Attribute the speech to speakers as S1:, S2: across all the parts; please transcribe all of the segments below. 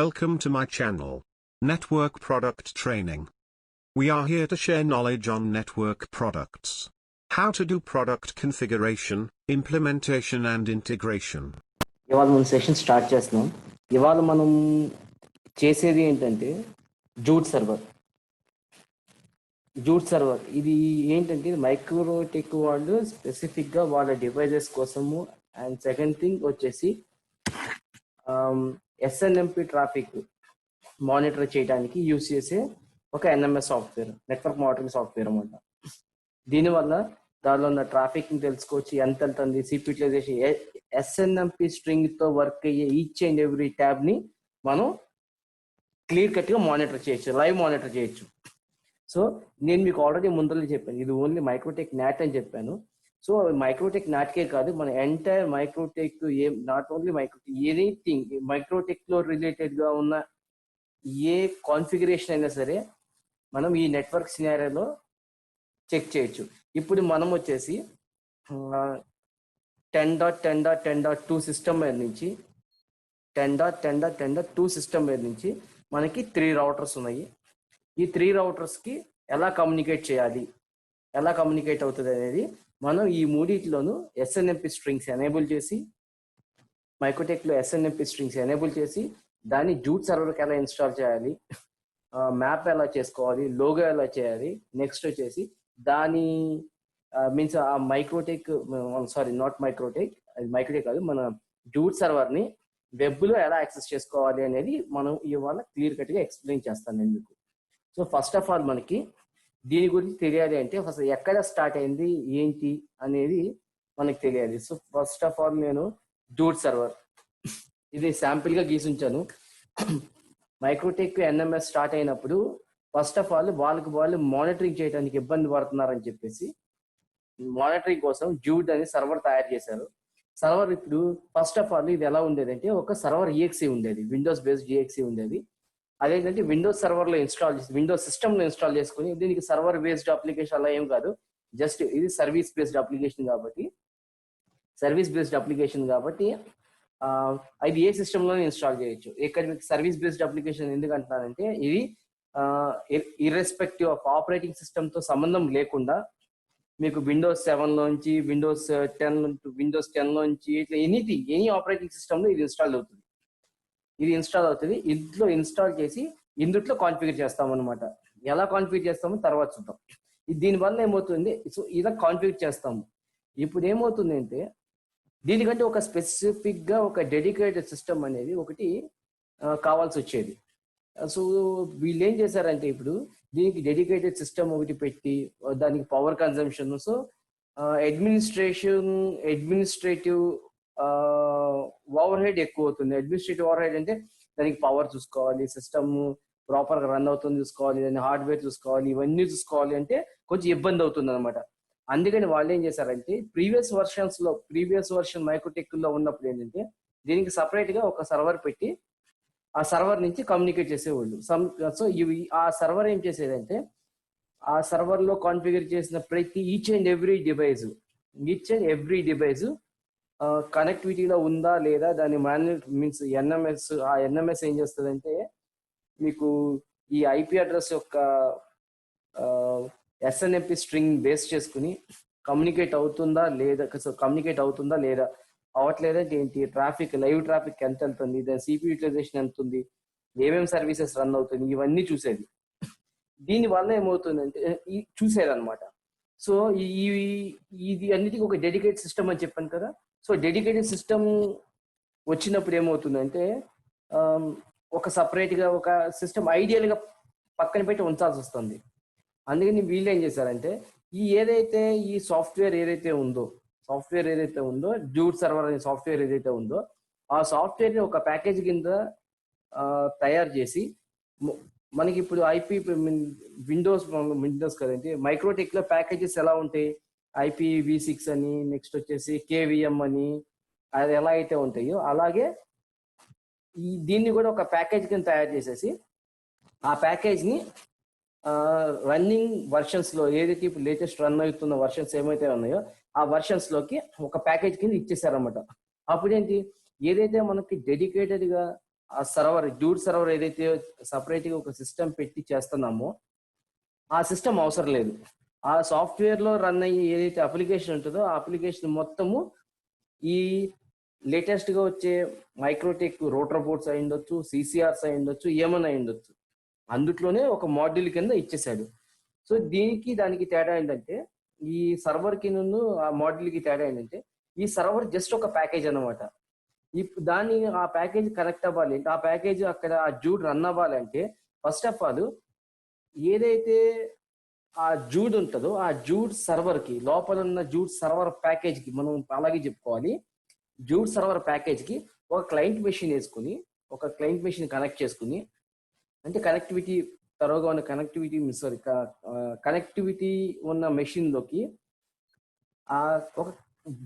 S1: Welcome to my channel, Network Product Training. We are here to share knowledge on network products. How to do product configuration, implementation and integration.
S2: ఇవాళ మనం session start చేస్తున్నాం. ఇవాళ మనం చేసేది ఏంటంటే jute server ఇది ఏంటంటే Microtek వాళ్ళు స్పెసిఫిక్గా వాళ్ళ డివైజెస్ కోసము. అండ్ సెకండ్ థింగ్ వచ్చేసి ఎస్ఎన్ఎంపి ట్రాఫిక్ మానిటర్ చేయడానికి యూజ్ చేసే ఒక NMS software, network monitoring software అన్నమాట. దీనివల్ల దానిలో ఉన్న ట్రాఫిక్ తెలుసుకోవచ్చు, ఎంత వెళ్తుంది, సిపి యూటిలైజేషన్, ఎస్ఎన్ఎంపి స్ట్రింగ్ తో వర్క్ అయ్యే ఈచ్ అండ్ ఎవ్రీ ట్యాబ్ ని మనం క్లియర్ కట్ గా మానిటర్ చేయొచ్చు, లైవ్ మానిటర్ చేయొచ్చు. సో నేను మీకు ఆల్రెడీ ముందర చెప్పాను, ఇది ఓన్లీ మైక్రోటెక్ నాట్ అని చెప్పాను. సో మైక్రోటెక్ నాట్కే కాదు, మన entire Microtek not only Microtek, anything Microtek లో రిలేటెడ్ గా ఉన్న ఏ కాన్ఫిగరేషన్ అయినా సరే మనం ఈ నెట్వర్క్ సినారియోలో చెక్ చేయొచ్చు. ఇప్పుడు మనం వచ్చేసి 10.10.10.2 సిస్టమ్ మీద నుంచి 10.10.10.2 సిస్టమ్ మీద నుంచి మనకి 3 రౌటర్స్ ఉన్నాయి. ఈ 3 రౌటర్స్కి ఎలా కమ్యూనికేట్ చేయాలి, ఎలా కమ్యూనికేట్ అవుతుంది అనేది మనం ఈ మూడిట్లోనూ ఎస్ఎన్ఎంపి స్ట్రింగ్స్ ఎనేబుల్ చేసి, మైక్రోటెక్లో ఎస్ఎన్ఎంపి స్ట్రింగ్స్ ఎనేబుల్ చేసి దాన్ని జూట్ సర్వర్కి ఎలా ఇన్స్టాల్ చేయాలి, మ్యాప్ ఎలా చేసుకోవాలి, లోగో ఎలా చేయాలి, నెక్స్ట్ వచ్చేసి దాని మీన్స్ ఆ మైక్రోటెక్ నాట్ మైక్రోటెక్, అది మైక్రోటెక్ కాదు, మన జూట్ సర్వర్ని వెబ్లో ఎలా యాక్సెస్ చేసుకోవాలి అనేది మనం ఇవాళ క్లియర్ కట్గా ఎక్స్ప్లెయిన్ చేస్తాను నేను మీకు. సో ఫస్ట్ ఆఫ్ ఆల్ మనకి దీని గురించి తెలియాలి అంటే ఫస్ట్ ఎక్కడ స్టార్ట్ అయింది ఏంటి అనేది మనకి తెలియాలి. సో ఫస్ట్ ఆఫ్ ఆల్ నేను జూట్ సర్వర్ ఇది శాంపిల్గా గీసుంచాను. మైక్రోటెక్ ఎన్ఎంఎస్ స్టార్ట్ అయినప్పుడు ఫస్ట్ ఆఫ్ ఆల్ వాళ్ళు మానిటరింగ్ చేయడానికి ఇబ్బంది పడుతున్నారని చెప్పేసి మానిటరింగ్ కోసం జూట్ అని సర్వర్ తయారు చేశారు. సర్వర్ ఇప్పుడు ఫస్ట్ ఆఫ్ ఆల్ ఇది ఎలా ఉండేది అంటే ఒక సర్వర్ ఈఎక్సీ ఉండేది, విండోస్ బేస్డ్ ఈఎక్సీ ఉండేది. అదేంటంటే విండోస్ సర్వర్లో ఇన్స్టాల్ చేసి విండోస్ సిస్టమ్లో ఇన్స్టాల్ చేసుకుని, దీనికి సర్వర్ బేస్డ్ అప్లికేషన్ అలా ఏం కాదు, జస్ట్ ఇది సర్వీస్ బేస్డ్ అప్లికేషన్ కాబట్టి అది ఏ సిస్టంలోనే ఇన్స్టాల్ చేయొచ్చు. ఇక్కడ మీకు సర్వీస్ బేస్డ్ అప్లికేషన్ ఎందుకు అంటున్నానంటే ఇది ఇర్రెస్పెక్టివ్ ఆఫ్ ఆపరేటింగ్ సిస్టమ్తో సంబంధం లేకుండా మీకు విండోస్ 7 నుంచి విండోస్ 10 నుంచి ఇట్లా ఎనీ ఆపరేటింగ్ సిస్టమ్లో ఇది ఇన్స్టాల్ అవుతుంది. ఇంట్లో ఇన్స్టాల్ చేసి ఇందుట్లో కాన్ఫిగర్ చేస్తాం అనమాట. ఎలా కాన్ఫిగర్ చేస్తామో తర్వాత చూద్దాం. దీనివల్ల ఏమవుతుంది, సో ఇలా కాన్ఫిగర్ చేస్తాము. ఇప్పుడు ఏమవుతుంది అంటే దీనికంటే ఒక స్పెసిఫిక్గా ఒక డెడికేటెడ్ సిస్టమ్ అనేది ఒకటి కావాల్సి వచ్చేది. సో వీళ్ళు ఏం చేశారంటే ఇప్పుడు దీనికి డెడికేటెడ్ సిస్టమ్ ఒకటి పెట్టి దానికి power consumption, so administrative over head ఎక్కువ అవుతుంది. అడ్మినిస్ట్రేటివ్ ఓవర్ హెడ్ అంటే దానికి పవర్ చూసుకోవాలి, సిస్టమ్ ప్రాపర్గా రన్ అవుతుంది చూసుకోవాలి, దాన్ని హార్డ్వేర్ చూసుకోవాలి, ఇవన్నీ చూసుకోవాలి అంటే కొంచెం ఇబ్బంది అవుతుంది అనమాట. అందుకని వాళ్ళు ఏం చేశారంటే ప్రీవియస్ వర్షన్ మైక్రోటెక్ లో ఉన్నప్పుడు ఏంటంటే దీనికి సపరేట్ గా ఒక సర్వర్ పెట్టి ఆ సర్వర్ నుంచి కమ్యూనికేట్ చేసేవాళ్ళు. సో ఆ సర్వర్ ఏం చేసేదంటే ఆ సర్వర్ లో కాన్ఫిగర్ చేసిన ప్రతి ఈచ్ అండ్ ఎవ్రీ డివైస్ కనెక్టివిటీలో ఉందా లేదా దాని మీన్స్ ఎన్ఎంఎస్ ఏం చేస్తుందంటే మీకు ఈ ఐపీ అడ్రస్ యొక్క ఎస్ఎన్ఎంపి స్ట్రింగ్ బేస్ చేసుకుని కమ్యూనికేట్ అవుతుందా లేదా అవట్లేదంటే ఏంటి, లైవ్ ట్రాఫిక్ ఎంత వెళ్తుంది, దాని సిపి యూటిలైజేషన్ ఎంత ఉంది, ఏమేమి సర్వీసెస్ రన్ అవుతుంది, ఇవన్నీ చూసేది. దీనివల్ల ఏమవుతుందంటే చూసేదన్నమాట. సో ఇది అన్నిటికీ ఒక డెడికేటెడ్ సిస్టమ్ అని చెప్పాను కదా. సో డెడికేటెడ్ సిస్టమ్ వచ్చినప్పుడు ఏమవుతుందంటే ఒక సపరేట్గా ఒక సిస్టమ్ ఐడియల్గా పక్కన పెట్టి ఉంచాల్సి వస్తుంది. అందుకని వీళ్ళు ఏం చేశారంటే ఈ సాఫ్ట్వేర్ ఏదైతే ఉందో జూట్ సర్వర్ అనే సాఫ్ట్వేర్ ఏదైతే ఉందో ఆ సాఫ్ట్వేర్ని ఒక ప్యాకేజ్ కింద తయారు చేసి మనకి ఇప్పుడు విండోస్ కదండి, మైక్రోటెక్ లో ప్యాకేజెస్ ఎలా ఉంటాయి, IPv6 అని, నెక్స్ట్ వచ్చేసి KVM అని, అది ఎలా అయితే ఉంటాయో అలాగే దీన్ని కూడా ఒక ప్యాకేజ్ కింద తయారు చేసేసి ఆ ప్యాకేజ్ ని రన్నింగ్ వర్షన్స్ లో ఏదైతే ఇప్పుడు లేటెస్ట్ రన్ అవుతున్న వర్షన్స్ ఏమైతే ఉన్నాయో ఆ వర్షన్స్ లోకి ఒక ప్యాకేజ్ కింద ఇచ్చేసారనమాట. అప్పుడేంటి, ఏదైతే మనకి డెడికేటెడ్ గా ఆ సర్వర్ జూడ్ సర్వర్ ఏదైతే సపరేట్ గా ఒక సిస్టమ్ పెట్టి చేస్తున్నామో ఆ సిస్టమ్ అవసరం లేదు. ఆ సాఫ్ట్వేర్ లో రన్ అయ్యే ఏదైతే అప్లికేషన్ ఉంటుందో ఆ అప్లికేషన్ మొత్తము ఈ లేటెస్ట్ గా వచ్చే మైక్రోటెక్ రోటర్ బోర్డ్స్ అయి ఉండొచ్చు, సిసిఆర్స్ అయి ఉండొచ్చు, ఏమైనా అయి ఉండొచ్చు, అందుట్లోనే ఒక మాడ్యూల్ కింద ఇచ్చేసాడు. సో దీనికి దానికి తేడా ఏంటంటే ఈ సర్వర్ కి ఆ మాడ్యూల్ కి తేడా ఏంటంటే ఈ సర్వర్ జస్ట్ ఒక ప్యాకేజ్ అనమాట. ఇప్పుడు దాన్ని ఆ ప్యాకేజ్ కనెక్ట్ అవ్వాలి, ఆ ప్యాకేజ్ అక్కడ ఆ జూడ్ రన్ అవ్వాలంటే ఫస్ట్ ఆఫ్ ఆల్ ఏదైతే ఆ జూడ్ ఉంటుందో ఆ జూడ్ సర్వర్ కి లోపల ఉన్న జూడ్ సర్వర్ ప్యాకేజ్ కి మనం అలాగే చెప్పుకోవాలి. జూడ్ సర్వర్ ప్యాకేజ్ కి ఒక క్లయింట్ మెషిన్ వేసుకుని ఒక క్లయింట్ మెషిన్ కనెక్ట్ చేసుకుని, అంటే కనెక్టివిటీ తరోగా ఉన్న కనెక్టివిటీ సారీ కనెక్టివిటీ ఉన్న మెషిన్ లోకి ఆ ఒక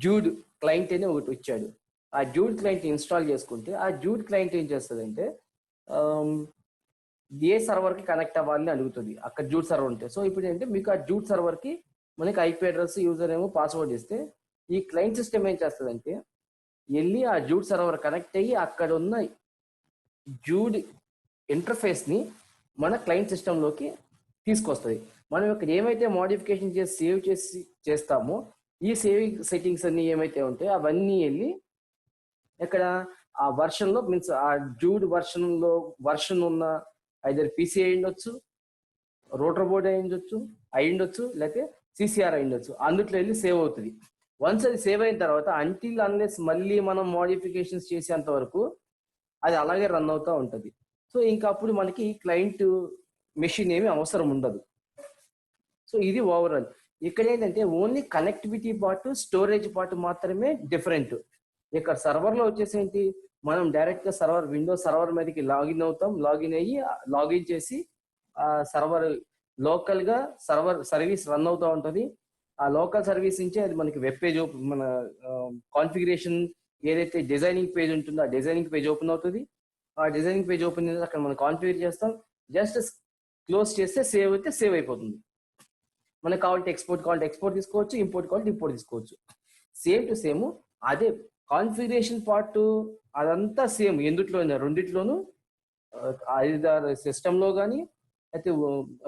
S2: జూడ్ క్లయింట్ అని ఒకటి వచ్చాడు. ఆ జూడ్ క్లయింట్ ఇన్స్టాల్ చేసుకుంటే ఆ జూడ్ క్లయింట్ ఏం చేస్తుందంటే ఏ సర్వర్ కి కనెక్ట్ అవ్వాలని అడుగుతుంది అక్కడ జూట్ సర్వర్ ఉంటే. సో ఇప్పుడు ఏంటంటే మీకు ఆ జూట్ సర్వర్ కి మనకి ఐపీ అడ్రస్ యూజర్ ఏమో పాస్వర్డ్ ఇస్తే ఈ క్లయింట్ సిస్టమ్ ఏం చేస్తుందంటే వెళ్ళి ఆ జూట్ సర్వర్ కనెక్ట్ అయ్యి అక్కడ ఉన్న జూడ్ ఇంటర్ఫేస్ ని మన క్లయింట్ సిస్టమ్ లోకి తీసుకొస్తుంది. మనం ఇక్కడ ఏమైతే మోడిఫికేషన్ చేసి సేవ్ చేసి చేస్తామో ఈ సేవింగ్ సెట్టింగ్స్ అన్ని ఏమైతే ఉంటాయో అవన్నీ వెళ్ళి ఇక్కడ ఆ వర్షన్ లో మీన్స్ ఆ జూడ్ వర్షన్ ఉన్న ఐదర్ పీసీ అయి ఉండొచ్చు, రోటర్ బోర్డ్ అయి ఉండొచ్చు, లేకపోతే సిసిఆర్ అయి ఉండొచ్చు, అందుట్లో వెళ్ళి సేవ్ అవుతుంది. వన్స్ అది సేవ్ అయిన తర్వాత అంటిల్ అన్లెస్ మళ్ళీ మనం మోడిఫికేషన్స్ చేసేంత వరకు అది అలాగే రన్ అవుతూ ఉంటుంది. సో ఇంకా అప్పుడు మనకి క్లయింట్ మెషిన్ ఏమి అవసరం ఉండదు. సో ఇది ఓవరాల్. ఇక్కడ ఏంటంటే only connectivity part, storage part మాత్రమే డిఫరెంట్. ఇక్కడ సర్వర్ లో వచ్చేసి ఏంటి, మనం డైరెక్ట్ గా సర్వర్ విండోస్ సర్వర్ మీదకి లాగిన్ అవుతాం, లాగిన్ అయ్యి లాగిన్ చేసి ఆ సర్వర్ లోకల్ గా సర్వీస్ రన్ అవుతూ ఉంటది. ఆ లోకల్ సర్వీస్ నుంచి అది మనకి వెబ్ పేజ్ మన కాన్ఫిగరేషన్ ఏదైతే డిజైనింగ్ పేజ్ ఉంటుందో ఆ డిజైనింగ్ పేజ్ ఓపెన్ అవుతుంది. ఆ డిజైనింగ్ పేజ్ ఓపెన్ చేసి అక్కడ మనం కాన్ఫిగర్ చేస్తాం, జస్ట్ క్లోజ్ చేస్తే సేవ్ అయితే సేవ్ అయిపోతుంది. మనకు కావాలంటే ఎక్స్పోర్ట్ తీసుకోవచ్చు, ఇంపోర్ట్ కావాలంటే ఇంపోర్ట్ తీసుకోవచ్చు. సేమ్ టు సేమ్ అదే కాన్ఫిగరేషన్ పార్ట్ అదంతా సేమ్ రెండిట్లోనూ ఐదారు సిస్టంలో కానీ అయితే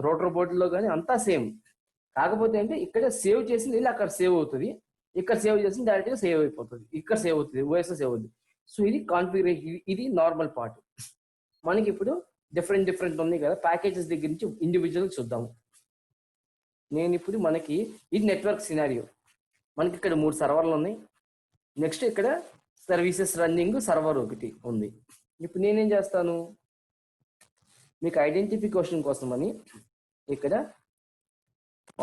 S2: రోటర్ బోర్డులో కానీ అంతా సేమ్. కాకపోతే అంటే ఇక్కడ సేవ్ చేసింది వెళ్ళి అక్కడ సేవ్ అవుతుంది, ఇక్కడ సేవ్ చేసింది డైరెక్ట్ గా సేవ్ అయిపోతుంది, ఇక్కడ సేవ్ అవుతుంది, ఓఎస్ సేవ్ అవుతుంది. సో ఇది కాన్ఫిగరేషన్, ఇది నార్మల్ పార్ట్. మనకి ఇప్పుడు డిఫరెంట్ ఉన్నాయి కదా, ప్యాకేజెస్ దగ్గర నుంచి ఇండివిజువల్ చూద్దాము. నేను ఇప్పుడు మనకి ఇది నెట్వర్క్ సినారియో, మనకి ఇక్కడ 3 సర్వర్లు ఉన్నాయి. నెక్స్ట్ ఇక్కడ సర్వీసెస్ రన్నింగ్ సర్వర్ ఒకటి ఉంది. ఇప్పుడు నేనేం చేస్తాను, మీకు ఐడెంటిఫికేషన్ కోసం అని ఇక్కడ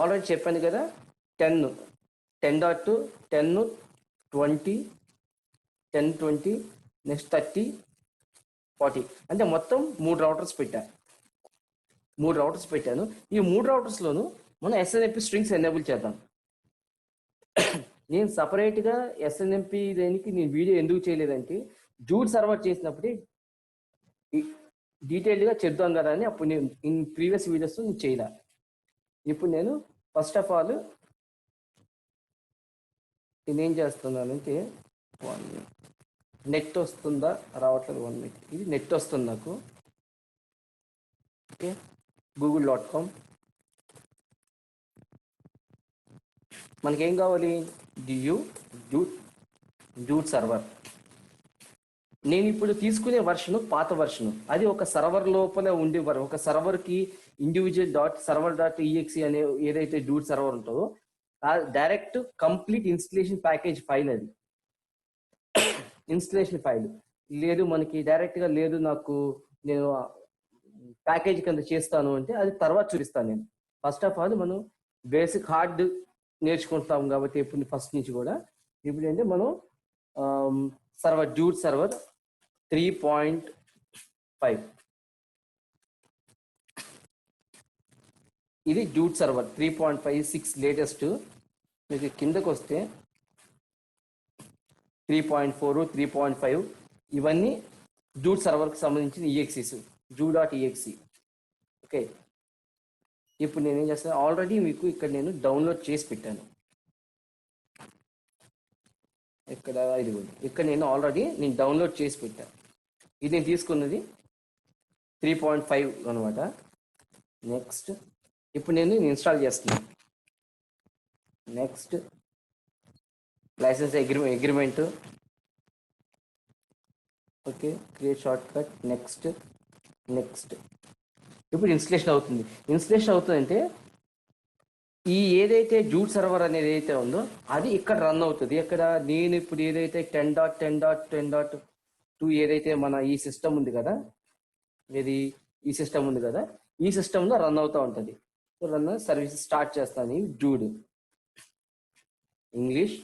S2: ఆల్రెడీ చెప్పాను కదా 10.2 10 20 10 20 నెక్స్ట్ 30 40 అంటే మొత్తం 3 రౌటర్స్ పెట్టాను. ఈ 3 రౌటర్స్లోనూ మనం ఎస్ఎన్ఎంపి స్ట్రింగ్స్ ఎనేబుల్ చేద్దాం. నేను సపరేట్గా ఎస్ఎన్ఎంపి దేనికి నేను వీడియో ఎందుకు చేయలేదంటే జూట్ సర్వర్ చేసినప్పుడే డీటెయిల్డ్గా చెప్దాం కదా అని అప్పుడు నేను ప్రీవియస్ వీడియోస్ నేను చేయలే. ఇప్పుడు నేను ఫస్ట్ ఆఫ్ ఆల్ నేనేం చేస్తున్నానంటే నెట్ వస్తుందా రావట్లేదు, 1 మినిట్. ఇది నెట్ వస్తుంది నాకు. Okay, google.com. మనకేం కావాలి, జూట్ సర్వర్. నేను ఇప్పుడు తీసుకునే వర్షన్ పాత వర్షన్, అది ఒక సర్వర్ లోపల ఉండే ఒక సర్వర్కి individual.server.exe అనే ఏదైతే జూట్ సర్వర్ ఉంటుందో direct complete installation package file. అది ఇన్స్టలేషన్ ఫైల్ లేదు మనకి డైరెక్ట్ గా లేదు, నాకు నేను ప్యాకేజ్ కింద చేస్తాను అంటే అది తర్వాత చూపిస్తాను. నేను ఫస్ట్ ఆఫ్ ఆల్ మనం బేసిక్ హార్డ్ నేర్చుకుంటాం కాబట్టి ఇప్పుడు ఫస్ట్ నుంచి కూడా. ఇప్పుడు ఏంటంటే మనం జూట్ సర్వర్ 3.5 ఇది జూట్ సర్వర్ 3.56 లేటెస్ట్. మీకు కిందకు వస్తే 3.4 3.5 ఇవన్నీ జూట్ సర్వర్కి సంబంధించిన ఈఎక్సీస్, జూ.exe. ఓకే, ఇప్పుడు నేనేం చేస్తాను, ఆల్రెడీ మీకు ఇక్కడ నేను డౌన్లోడ్ చేసి పెట్టాను. ఇక్కడ నేను డౌన్లోడ్ చేసి పెట్టాను. ఇది నేను తీసుకున్నది 3.5 అనమాట. నెక్స్ట్ ఇప్పుడు నేను ఇన్స్టాల్ చేస్తున్నాను. Next licence agreement. Okay, create shortcut. Next ఇప్పుడు ఇన్స్టలేషన్ అవుతుంది. ఇన్స్టలేషన్ అవుతుందంటే ఈ ఏదైతే జూట్ సర్వర్ అనేది ఏదైతే ఉందో అది ఇక్కడ రన్ అవుతుంది. ఇక్కడ నేను ఇప్పుడు ఏదైతే 10.10.10.2 ఏదైతే మన ఈ సిస్టమ్ ఉంది కదా, ఇది ఈ సిస్టమ్ ఉంది కదా, ఈ సిస్టంలో రన్ అవుతూ ఉంటుంది. సో రన్ సర్వీస్ స్టార్ట్ చేస్తాను. జూడ్ ఇంగ్లీష్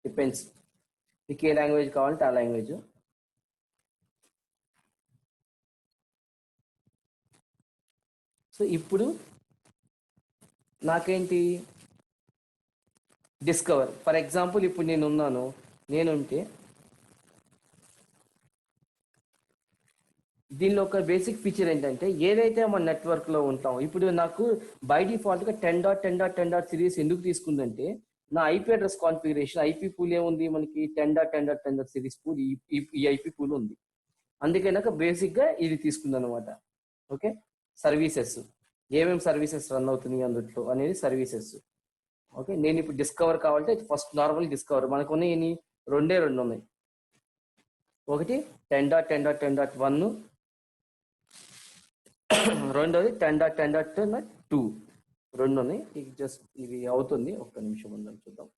S2: డిపెండ్స్, మీకు ఏ లాంగ్వేజ్ కావాలంటే ఆ లాంగ్వేజ్. సో ఇప్పుడు నాకేంటి డిస్కవర్, ఫర్ ఎగ్జాంపుల్ ఇప్పుడు నేనుంటే దీనిలో ఒక బేసిక్ ఫీచర్ ఏంటంటే ఏదైతే మన నెట్వర్క్లో ఉంటాం, ఇప్పుడు నాకు బై డిఫాల్ట్గా 10.10.10 సిరీస్ ఎందుకు తీసుకుందంటే నా IP address configuration, IP pool ఏముంది మనకి 10.10.10 సిరీస్ పూల్, ఈ ఐపీ పూల్ ఉంది. అందుకే నాకు బేసిక్గా ఇది తీసుకుంది అనమాట. ఓకే, సర్వీసెస్ ఏమేమి సర్వీసెస్ రన్ అవుతున్నాయి అందులో అనేది సర్వీసెస్. ఓకే, నేను ఇప్పుడు డిస్కవర్ కావాలంటే ఫస్ట్ నార్మల్ డిస్కవర్ మనకు ఉన్నాయి రెండు ఉన్నాయి. ఒకటి 10.10.10.1, రెండోది 10.10.2 రెండు ఉన్నాయి. జస్ట్ ఇది అవుతుంది, ఒక్క నిమిషం ఉందని చూద్దాం.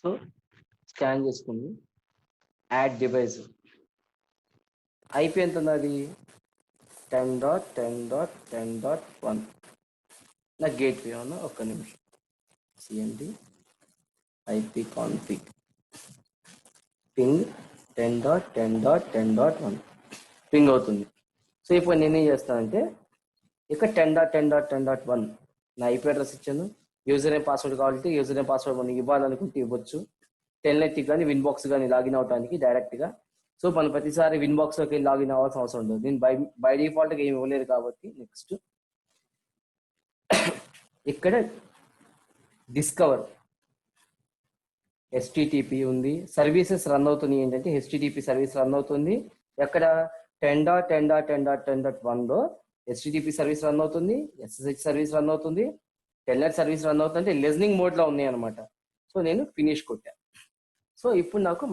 S2: సో స్కాన్ చేసుకుంది, యాడ్ డివైస్ ఐపీ ఎంత ఉన్నది 10.10.10.1. నా గేట్వే ఉన్నా, ఒక్క నిమిషం. CMD IP config ping 10.10.10.1 ping అవుతుంది. సో ఇప్పుడు నేనేం చేస్తానంటే ఇక్కడ 10.10.10.1 నా ఐపీ అడ్రస్ ఇచ్చాను. యూజర్ నేమ్ పాస్వర్డ్ కావాలంటే యూజర్ నేమ్ పాస్వర్డ్ మనం ఇవ్వాలనుకుంటే ఇవ్వచ్చు. టెల్నెట్ కానీ విన్బాక్స్ కానీ లాగిన్ అవడానికి డైరెక్ట్గా. సో మనం ప్రతిసారి విన్బాక్స్లోకి లాగిన్ అవ్వాల్సిన అవసరం ఉండదు. నేను బై డిఫాల్ట్గా ఏమి ఇవ్వలేదు కాబట్టి. నెక్స్ట్ ఇక్కడ డిస్కవర్ హెచ్టిటిపి ఉంది, సర్వీసెస్ రన్ అవుతుంది. ఏంటంటే హెచ్టిటిపి సర్వీస్ రన్ అవుతుంది. ఎక్కడ 10.10.10.1లో హెచ్టిటిపి సర్వీస్ రన్ అవుతుంది, ఎస్ఎస్హెచ్ సర్వీస్ రన్ అవుతుంది, టెల్నెట్ సర్వీస్ రన్ అవుతుంది. లిజనింగ్ మోడ్లో ఉన్నాయి అనమాట. సో నేను ఫినిష్ కొట్టాను. సో ఇప్పుడు నాకు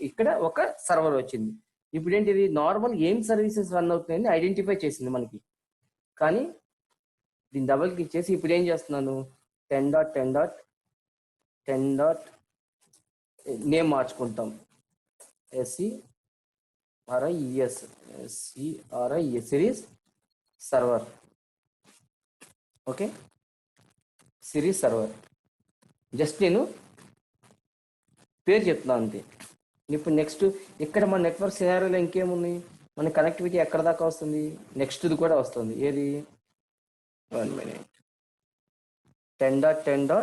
S2: ఇక్కడ ఒక సర్వర్ వచ్చింది. ఇప్పుడు ఏంటిది నార్మల్ ఏం సర్వీసెస్ రన్ అవుతున్నాయని ఐడెంటిఫై చేసింది మనకి. కానీ దీన్ని డబల్ క్లిక్ చేసి ఇప్పుడు ఏం చేస్తున్నాను 10.10.10. నేమ్ మార్చుకుంటాం, SERIES series server. Okay, series server just నేను పేరు చెప్తున్నాను అంతే. ఇప్పుడు నెక్స్ట్ ఇక్కడ మన నెట్వర్క్ సినారియోలో ఇంకేమున్నాయి, మన కనెక్టివిటీ ఎక్కడ దాకా వస్తుంది, నెక్స్ట్ది కూడా వస్తుంది. ఏది 1 minute 10.10.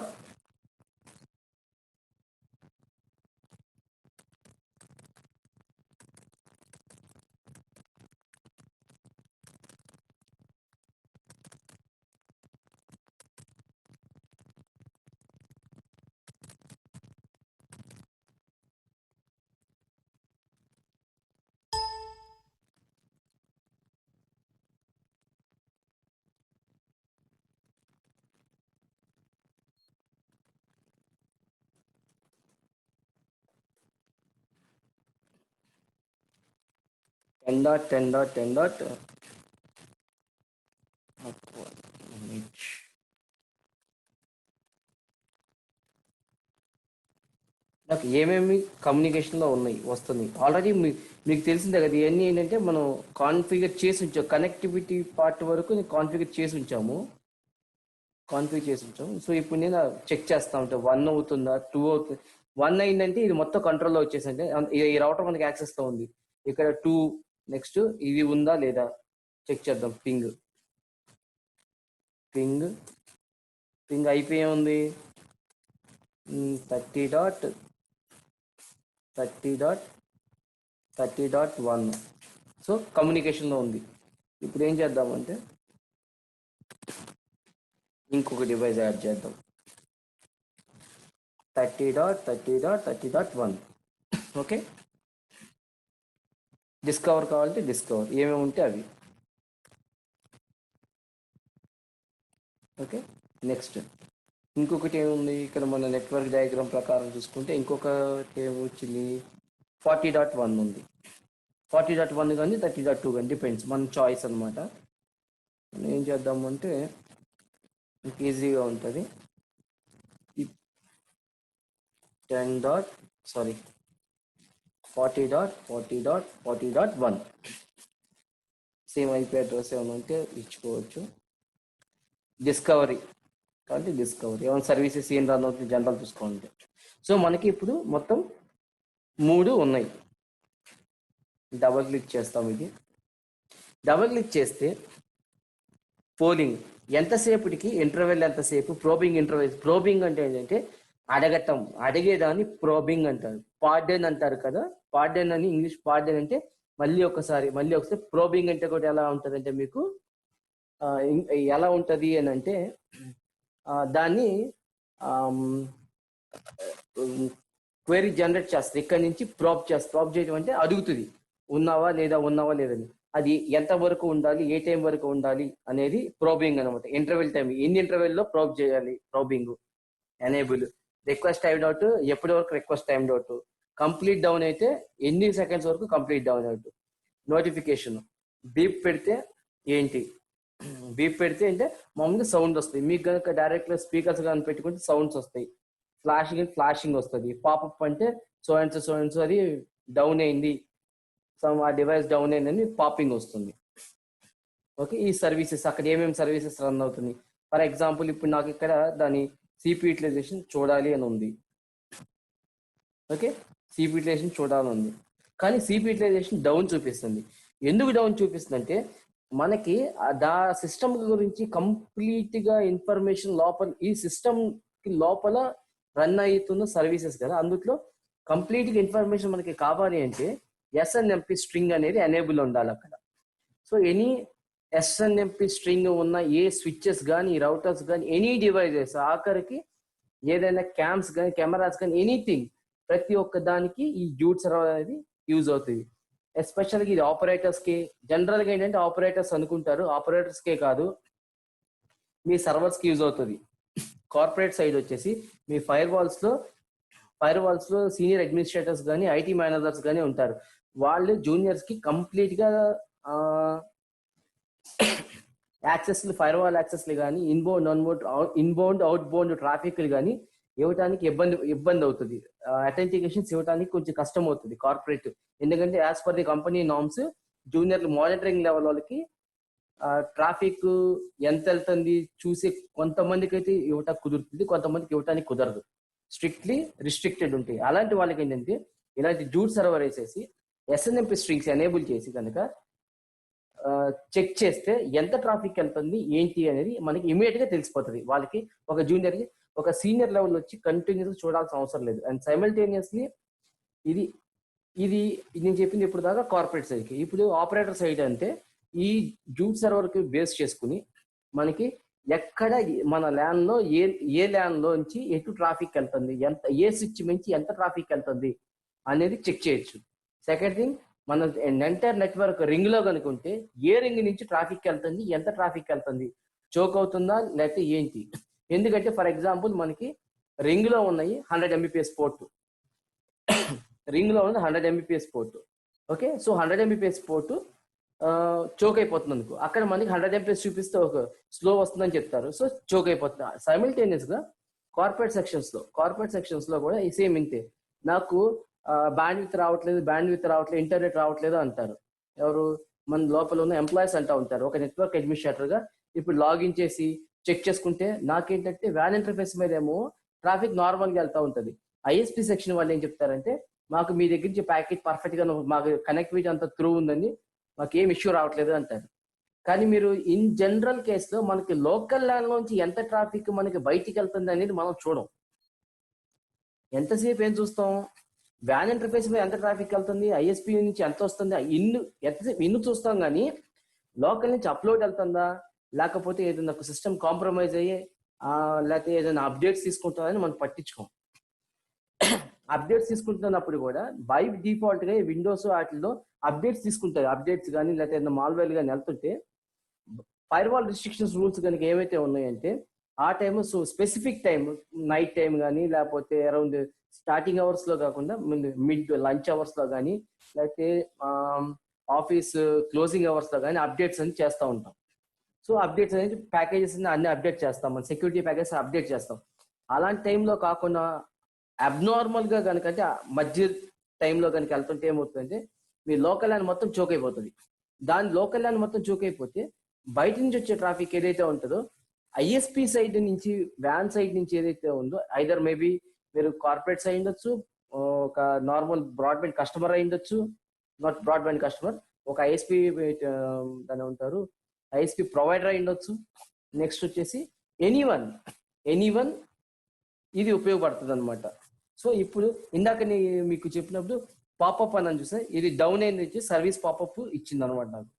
S2: 10.10.10. నాకు ఏమేమి కమ్యూనికేషన్లో ఉన్నాయి వస్తుంది ఆల్రెడీ మీకు తెలిసిందే కదా. ఇవన్నీ ఏంటంటే మనం కాన్ఫిగర్ చేసి ఉంచాం. కనెక్టివిటీ పార్ట్ వరకు కాన్ఫిగర్ చేసి ఉంచాము. సో ఇప్పుడు నేను చెక్ చేస్తా ఉంటా, 1 అవుతుందా 2 అవుతుంది. 1 అయిందంటే ఇది మొత్తం కంట్రోల్లో వచ్చేసింది. ఈ రౌటర్ మనకి యాక్సెస్లో ఉంది. ఇక్కడ 2 నెక్స్ట్ ఇది ఉందా లేదా చెక్ చేద్దాం. పింగ్ పింగ్ పింగ్ అయిపోయి ఉంది. 30.30.30.1. సో కమ్యూనికేషన్లో ఉంది. ఇప్పుడు ఏం చేద్దామంటే ఇంకొక డివైస్ యాడ్ చేద్దాం. 30.30.30.1. ఓకే, డిస్కవర్ కావాలంటే డిస్కవర్, ఏమేమి ఉంటే అవి. ఓకే, నెక్స్ట్ ఇంకొకటి ఏముంది ఇక్కడ మన నెట్వర్క్ డయాగ్రామ్ ప్రకారం చూసుకుంటే ఇంకొకటి ఏమొచ్చింది, 40.1 ఉంది. 40.1 కానీ 30.2 కానీ డిపెండ్స్, మన చాయిస్ అనమాట. ఏం చేద్దామంటే మీకు ఈజీగా ఉంటుంది. 40.40.40.40.1 సేమ్ ఐపీ అడ్రస్ ఏమైనా ఉంటే ఇచ్చుకోవచ్చు. డిస్కవరీ కాబట్టి డిస్కవరీ, ఏమైనా సర్వీసెస్ ఏం రన్ అవుతుంది జనరల్ చూసుకోండి. సో మనకి ఇప్పుడు మొత్తం 3 ఉన్నాయి. డబల్ క్లిక్ చేస్తాం. ఇది డబల్ క్లిక్ చేస్తే పోలింగ్ ఎంతసేపటికి, ఇంటర్వెల్ ఎంతసేపు, ప్రోబింగ్ ఇంటర్వెల్. ప్రోబింగ్ అంటే ఏంటంటే అడగటం, అడిగేదాన్ని ప్రోబింగ్ అంటారు. పార్డెన్ అంటారు కదా, పార్డెన్ అని ఇంగ్లీష్. పార్డెన్ అంటే మళ్ళీ ఒకసారి. ప్రోబింగ్ అంటే కూడా ఎలా ఉంటుంది అంటే మీకు ఎలా ఉంటుంది అని అంటే దాన్ని క్వెరీ జనరేట్ చేస్తుంది. ఇక్కడ నుంచి ప్రాప్ చేయడం అంటే అడుగుతుంది ఉన్నావా లేదని. అది ఎంత వరకు ఉండాలి, ఏ టైం వరకు ఉండాలి అనేది ప్రోబింగ్ అనమాట. ఇంటర్వెల్ టైం, ఎన్ని ఇంటర్వెల్లో ప్రోబ్ చేయాలి, probing. Enable request time out, ఎప్పటి వరకు request time out. Complete down అయితే ఎన్ని సెకండ్స్ వరకు complete down out. Notification beep పెడితే ఏంటి, బీప్ పెడితే అంటే మామూలుగా సౌండ్ వస్తుంది. మీకు కనుక డైరెక్ట్ స్పీకర్స్ కానీ పెట్టుకుంటే సౌండ్స్ వస్తాయి. ఫ్లాషింగ్ వస్తుంది. పాపప్ అంటే సో అండ్ సో అది డౌన్ అయింది, ఆ డివైస్ డౌన్ అయిందని పాపింగ్ వస్తుంది. ఓకే, ఈ సర్వీసెస్ అక్కడ ఏమేమి సర్వీసెస్ రన్ అవుతుంది. ఫర్ ఎగ్జాంపుల్ ఇప్పుడు నాకు ఇక్కడ దాని సిపి యూటిలైజేషన్ చూడాలి అని ఉంది. ఓకే, సిపి యూటిలైజేషన్ చూడాలని ఉంది, కానీ సిపి యూటిలైజేషన్ డౌన్ చూపిస్తుంది. ఎందుకు డౌన్ చూపిస్తుంది అంటే మనకి సిస్టమ్ గురించి కంప్లీట్ గా ఇన్ఫర్మేషన్ లోపల, ఈ సిస్టమ్ కి లోపల రన్ అవుతున్న సర్వీసెస్ కదా, అందులో కంప్లీట్ గా ఇన్ఫర్మేషన్ మనకి కావాలి అంటే ఎస్ఎన్ఎంపి స్ట్రింగ్ అనేది ఎనేబుల్ ఉండాలి అక్కడ. సో ఎనీ ఎస్ఎన్ఎంపి స్ట్రింగ్ ఉన్న ఏ స్విచ్చెస్ కానీ, రౌటర్స్ కానీ, ఎనీ డివైజెస్, ఆఖరికి ఏదైనా క్యామ్స్ కానీ, కెమెరాస్ కానీ, ఎనీథింగ్, ప్రతి ఒక్క దానికి ఈ జూట్ సర్వర్ అనేది యూజ్ అవుతుంది. ఎస్పెషల్గా ఇది ఆపరేటర్స్ కి, జనరల్ గా ఏంటంటే ఆపరేటర్స్ అనుకుంటారు, ఆపరేటర్స్ కే కాదు మీ సర్వర్స్ కి యూజ్ అవుతుంది. కార్పొరేట్ సైడ్ వచ్చేసి మీ ఫైర్ వాల్స్ లో సీనియర్ అడ్మినిస్ట్రేటర్స్ కానీ, ఐటీ మేనేజర్స్ కానీ ఉంటారు. వాళ్ళు జూనియర్స్ కి కంప్లీట్ గా యాక్సెస్లు, ఫైర్ వాల్ యాక్సెస్లు కానీ, ఇన్బౌండ్ అవుట్ బౌండ్ ట్రాఫిక్లు కానీ ఇవ్వడానికి ఇబ్బంది అవుతుంది. అథెంటికేషన్స్ ఇవ్వడానికి కొంచెం కష్టం అవుతుంది కార్పొరేట్. ఎందుకంటే as per the company norms జూనియర్లు మానిటరింగ్ లెవెల్ వాళ్ళకి ట్రాఫిక్ ఎంత వెళ్తుంది చూసి కొంతమందికి అయితే ఇవ్వటానికి కుదురుతుంది, కొంతమందికి ఇవ్వటానికి కుదరదు. స్ట్రిక్ట్లీ రిస్ట్రిక్టెడ్ ఉంటాయి. అలాంటి వాళ్ళకి ఏంటంటే ఇలాంటి జూట్ సర్వర్ వేసేసి ఎస్ఎన్ఎంపి స్ట్రింగ్స్ ఎనేబుల్ చేసి కనుక చెక్ చేస్తే ఎంత ట్రాఫిక్ వెళ్తుంది ఏంటి అనేది మనకి ఇమీడియట్ గా తెలిసిపోతుంది. వాళ్ళకి ఒక జూనియర్ కి ఒక సీనియర్ లెవెల్ వచ్చి కంటిన్యూస్ చూడాల్సిన అవసరం లేదు. అండ్ సైమల్టేనియస్లీ ఇది నేను చెప్పింది ఇప్పుడు దాకా కార్పొరేట్ సైడ్ కి. ఇప్పుడు ఆపరేటర్ సైడ్ అంటే ఈ జూట్ సర్వర్ కి బేస్ చేసుకుని మనకి ఎక్కడ మన ల్యాన్ లో ఏ ల్యాన్ లోంచి ఎటు ట్రాఫిక్ వెళ్తుంది, ఏ స్విచ్ నుంచి ఎంత ట్రాఫిక్ వెళ్తుంది అనేది చెక్ చేయొచ్చు. సెకండ్ థింగ్, మన ఎంటైర్ నెట్వర్క్ రింగ్ లో కనుకుంటే ఏ రింగ్ నుంచి ట్రాఫిక్ వెళ్తుంది, ఎంత ట్రాఫిక్ వెళ్తుంది, చోక్ అవుతుందా లేకపోతే ఏంటి. ఎందుకంటే ఫర్ ఎగ్జాంపుల్ మనకి రింగ్ లో ఉన్నాయి 100 Mbps పోర్ట్, రింగ్ లో ఉంది 100 Mbps port. Okay, so 100 Mbps port choke అయిపోతుంది అనుకో, అక్కడ మనకి 100 Mbps చూపిస్తే ఒక స్లో వస్తుందని చెప్తారు, సో చోక్ అయిపోతుంది. సైమిల్టేనియస్ గా కార్పొరేట్ సెక్షన్స్ లో కూడా ఈ సేమ్ ఇంతే, నాకు బ్యాండ్ విత్ రావట్లేదు, ఇంటర్నెట్ రావట్లేదు అంటారు. ఎవరు? మన లోపల ఉన్న ఎంప్లాయీస్ అంటా ఉంటారు. ఒక నెట్వర్క్ అడ్మినిస్ట్రేటర్ గా ఇప్పుడు లాగిన్ చేసి చెక్ చేసుకుంటే నాకేంటంటే వ్యాన్ ఇంటర్ఫేస్ మీద ఏమో ట్రాఫిక్ నార్మల్ గా వెళ్తా ఉంటుంది. ఐఎస్పీ సెక్షన్ వాళ్ళు ఏం చెప్తారంటే మాకు మీ దగ్గర నుంచి ప్యాకెట్ పర్ఫెక్ట్ గా మాకు కనెక్టివిటీ అంతా త్రూ ఉందని, మాకు ఏం ఇష్యూ రావట్లేదు అంటారు. కానీ మీరు ఇన్ జనరల్ కేసులో మనకి లోకల్ ల్యాండ్ లోంచి ఎంత ట్రాఫిక్ మనకి బయటికి వెళ్తుంది అనేది మనం చూడం. ఎంతసేపు ఏం చూస్తాం? వ్యాన్ ఇంటర్ఫేస్ మీద ఎంత ట్రాఫిక్ వెళ్తుంది, ఐఎస్పీ నుంచి ఎంత వస్తుంది, ఎంతసేపు చూస్తాం. కానీ లోకల్ నుంచి అప్లోడ్ వెళ్తుందా, లేకపోతే ఏదైనా సిస్టమ్ కాంప్రమైజ్ అయ్యి లేకపోతే ఏదైనా అప్డేట్స్ తీసుకుంటుందని మనం పట్టించుకోం. అప్డేట్స్ తీసుకుంటున్నప్పుడు కూడా బై డిఫాల్ట్ గా విండోస్ వాటిల్లో అప్డేట్స్ తీసుకుంటారు. అప్డేట్స్ కానీ లేకపోతే ఏదైనా మాల్వేర్ కానీ వెళ్తుంటే ఫైర్వాల్ రిస్ట్రిక్షన్స్ రూల్స్ కనుక ఏవైతే ఉన్నాయంటే ఆ time, so specific time, night time కానీ లేకపోతే అరౌండ్ స్టార్టింగ్ అవర్స్ లో కాకుండా మిడ్ లంచ్ అవర్స్ లో కానీ లేకపోతే ఆఫీస్ క్లోజింగ్ అవర్స్ లో కానీ అప్డేట్స్ అని చేస్తూ ఉంటాం. సో అప్డేట్స్ అనేది ప్యాకేజెస్ అన్ని అప్డేట్ చేస్తాం, మన సెక్యూరిటీ ప్యాకేజెస్ అప్డేట్ చేస్తాం. అలాంటి టైంలో కాకుండా అబ్నార్మల్ గా కనుక అంటే మధ్య టైంలో కనుక వెళ్తుంటే ఏమవుతుందంటే మీ లోకల్ ల్యాండ్ మొత్తం చోక్ అయిపోతుంది. దాని లోకల్ ల్యాండ్ మొత్తం చోక్ అయిపోతే బయట నుంచి వచ్చే ట్రాఫిక్ ఏదైతే ఉంటుందో ఐఎస్పీ సైడ్ నుంచి, వ్యాన్ సైడ్ నుంచి ఏదైతే ఉందో, ఐదర్ మేబీ మీరు కార్పొరేట్స్ అయి ఉండొచ్చు, ఒక నార్మల్ బ్రాడ్బ్యాండ్ కస్టమర్ అయి ఉండొచ్చు, నాట్ బ్రాడ్బ్యాండ్ కస్టమర్, ఒక ఐఎస్పీ దాని ఉంటారు ఐఎస్పీ ప్రొవైడర్ అయి ఉండొచ్చు, నెక్స్ట్ వచ్చేసి ఎనీవన్ ఇది ఉపయోగపడుతుంది అనమాట. సో ఇప్పుడు ఇందాక మీకు చెప్పినప్పుడు పాపప్ అని చూస్తే ఇది డౌన్ అయింది, సర్వీస్ పాపప్ ఇచ్చింది అనమాట నాకు.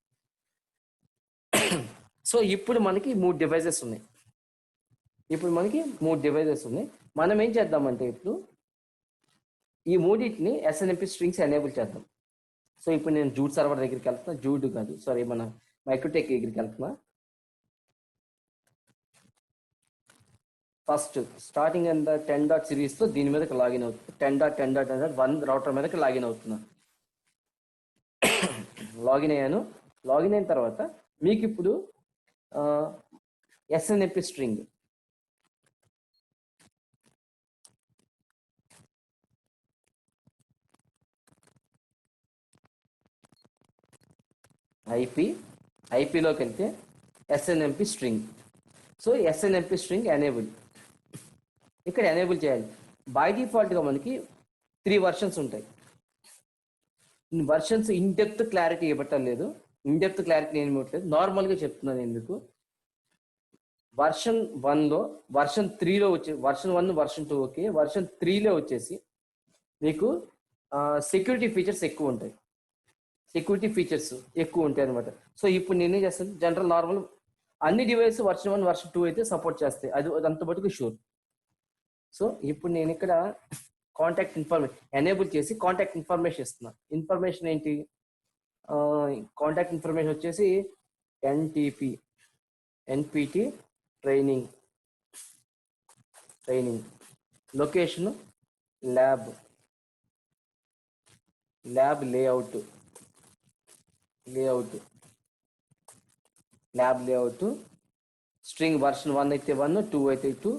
S2: సో ఇప్పుడు మనకి 3 డివైజెస్ ఉన్నాయి. మనం ఏం చేద్దామంటే ఇప్పుడు ఈ మూడింటిని ఎస్ఎన్ఎంపి స్ట్రింగ్స్ ఎనేబుల్ చేద్దాం. సో ఇప్పుడు నేను జూట్ సర్వర్ దగ్గరికి వెళ్తున్నా, జూట్ కాదు సారీ, మన మైక్రోటెక్ దగ్గరికి వెళ్తున్నా. ఫస్ట్ స్టార్టింగ్ అండ్ 10 సిరీస్ తో దీని మీదకి లాగిన్ అవుతుంది. 10.10.1 రౌటర్ మీదకి లాగిన్ అవుతున్నా. లాగిన్ అయ్యాను. లాగిన్ అయిన తర్వాత మీకు ఇప్పుడు ఎస్ఎన్ఎంపి స్ట్రింగ్ ఐపీలోకి వెళ్తే SNMP string. So SNMP string enable ఇక్కడ ఎనేబుల్ చేయాలి. బై డిఫాల్ట్గా మనకి 3 వర్షన్స్ ఉంటాయి. వర్షన్స్ ఇన్ డెప్త్ క్లారిటీ ఇవ్వటం నేను ఇవ్వట్లేదు, నార్మల్గా చెప్తున్నాను. ఎందుకు వర్షన్ 1లో, వర్షన్ 3లో వచ్చే వర్షన్ 1, వర్షన్ 2 ఓకే, వర్షన్ 3లో వచ్చేసి మీకు సెక్యూరిటీ ఫీచర్స్ ఎక్కువ ఉంటాయి అనమాట. సో ఇప్పుడు నేనేం చేస్తాను, జనరల్ నార్మల్ అన్ని డివైస్ వర్షన్ 1, వర్షన్ 2 అయితే సపోర్ట్ చేస్తాయి, అది అంత మటుకు షూర్. సో ఇప్పుడు నేను ఇక్కడ కాంటాక్ట్ ఇన్ఫర్మేషన్ ఎనేబుల్ చేసి కాంటాక్ట్ ఇన్ఫర్మేషన్ ఇస్తున్నా. ఇన్ఫర్మేషన్ ఏంటి? కాంటాక్ట్ ఇన్ఫర్మేషన్ వచ్చేసి NPT training, location lab layout, string version 1 అయితే 1, 2 అయితే 2,